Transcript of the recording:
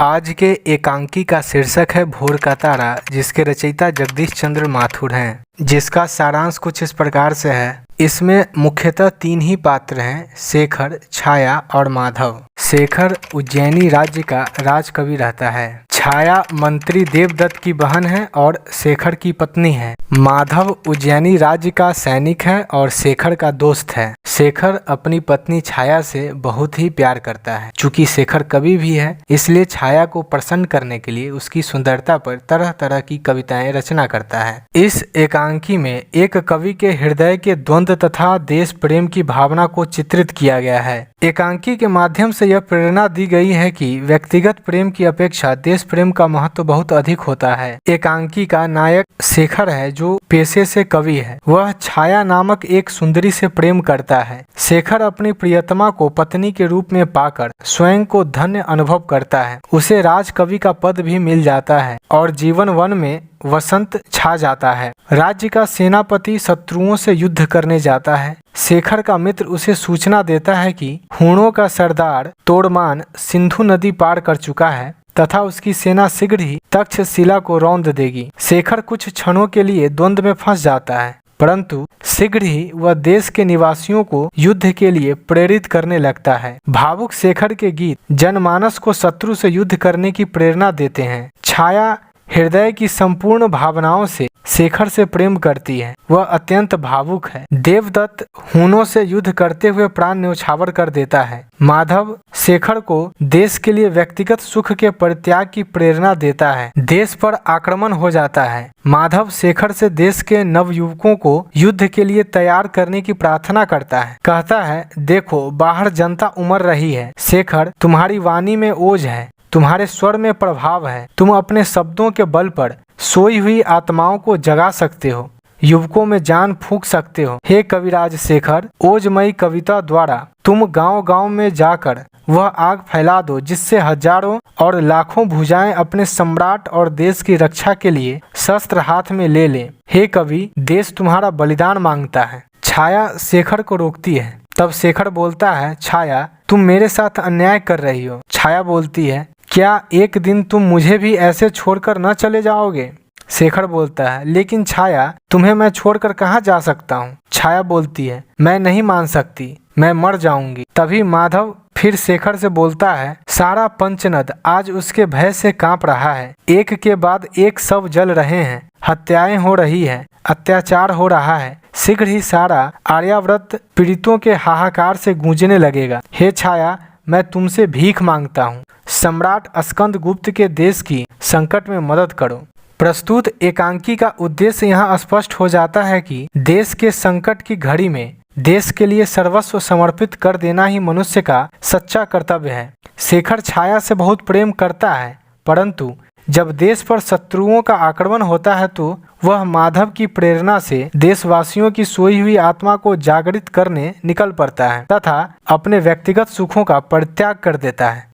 आज के एकांकी का शीर्षक है भोर का तारा, जिसके रचयिता जगदीश चंद्र माथुर हैं। जिसका सारांश कुछ इस प्रकार से है। इसमें मुख्यतः 3 ही पात्र हैं, शेखर, छाया और माधव। शेखर उज्जैनी राज्य का राजकवि रहता है। छाया मंत्री देवदत्त की बहन है और शेखर की पत्नी है। माधव उज्जैनी राज्य का सैनिक है और शेखर का दोस्त है। शेखर अपनी पत्नी छाया से बहुत ही प्यार करता है। चूंकि शेखर कवि भी है, इसलिए छाया को प्रसन्न करने के लिए उसकी सुंदरता पर तरह तरह की कविताएं रचना करता है। इस एकांकी में एक कवि के हृदय के द्वंद्व तथा देश प्रेम की भावना को चित्रित किया गया है। एकांकी के माध्यम से यह प्रेरणा दी गई है कि व्यक्तिगत प्रेम की अपेक्षा देश प्रेम का महत्व बहुत अधिक होता है। एकांकी का नायक शेखर है, जो पेशे से कवि है। वह छाया नामक एक सुंदरी से प्रेम करता है। शेखर अपनी प्रियतमा को पत्नी के रूप में पाकर स्वयं को धन्य अनुभव करता है। उसे राजकवि का पद भी मिल जाता है और जीवन वन में वसंत छा जाता है। राज्य का सेनापति शत्रुओं से युद्ध करने जाता है। शेखर का मित्र उसे सूचना देता है कि हूणों का सरदार तोड़मान सिंधु नदी पार कर चुका है तथा उसकी सेना शीघ्र ही तक्षशिला को रौंद देगी। शेखर कुछ क्षणों के लिए द्वंद्व में फंस जाता है, परंतु शीघ्र ही वह देश के निवासियों को युद्ध के लिए प्रेरित करने लगता है। भावुक शेखर के गीत जनमानस को शत्रु से युद्ध करने की प्रेरणा देते हैं। छाया हृदय की संपूर्ण भावनाओं से शेखर से प्रेम करती है। वह अत्यंत भावुक है। देवदत्त हूणों से युद्ध करते हुए प्राण न्यौछावर कर देता है। माधव शेखर को देश के लिए व्यक्तिगत सुख के परित्याग की प्रेरणा देता है। देश पर आक्रमण हो जाता है। माधव शेखर से देश के नवयुवकों को युद्ध के लिए तैयार करने की प्रार्थना करता है। कहता है, देखो बाहर जनता उमड़ रही है। शेखर, तुम्हारी वाणी में ओज है, तुम्हारे स्वर में प्रभाव है। तुम अपने शब्दों के बल पर सोई हुई आत्माओं को जगा सकते हो, युवकों में जान फूंक सकते हो। हे कविराज शेखर, ओजमयी कविता द्वारा तुम गांव-गांव में जाकर वह आग फैला दो जिससे हजारों और लाखों भुजाएं अपने सम्राट और देश की रक्षा के लिए शस्त्र हाथ में ले लें। हे कवि, देश तुम्हारा बलिदान मांगता है। छाया शेखर को रोकती है। तब शेखर बोलता है, छाया, तुम मेरे साथ अन्याय कर रही हो। छाया बोलती है, क्या एक दिन तुम मुझे भी ऐसे छोड़कर न चले जाओगे? शेखर बोलता है, लेकिन छाया, तुम्हें मैं छोड़कर कहाँ जा सकता हूँ? छाया बोलती है, मैं नहीं मान सकती, मैं मर जाऊंगी। तभी माधव फिर शेखर से बोलता है, सारा पंचनद आज उसके भय से कांप रहा है। एक के बाद एक शव जल रहे हैं, हत्याएं हो रही है, अत्याचार हो रहा है। शीघ्र ही सारा आर्यावर्त पीड़ितों के हाहाकार से गूंजने लगेगा। हे छाया, मैं तुमसे भीख मांगता हूँ, सम्राट स्कंदगुप्त के देश की संकट में मदद करो। प्रस्तुत एकांकी का उद्देश्य यहाँ स्पष्ट हो जाता है कि देश के संकट की घड़ी में देश के लिए सर्वस्व समर्पित कर देना ही मनुष्य का सच्चा कर्तव्य है। शेखर छाया से बहुत प्रेम करता है, परंतु जब देश पर शत्रुओं का आक्रमण होता है तो वह माधव की प्रेरणा से देशवासियों की सोई हुई आत्मा को जागृत करने निकल पड़ता है तथा अपने व्यक्तिगत सुखों का परित्याग कर देता है।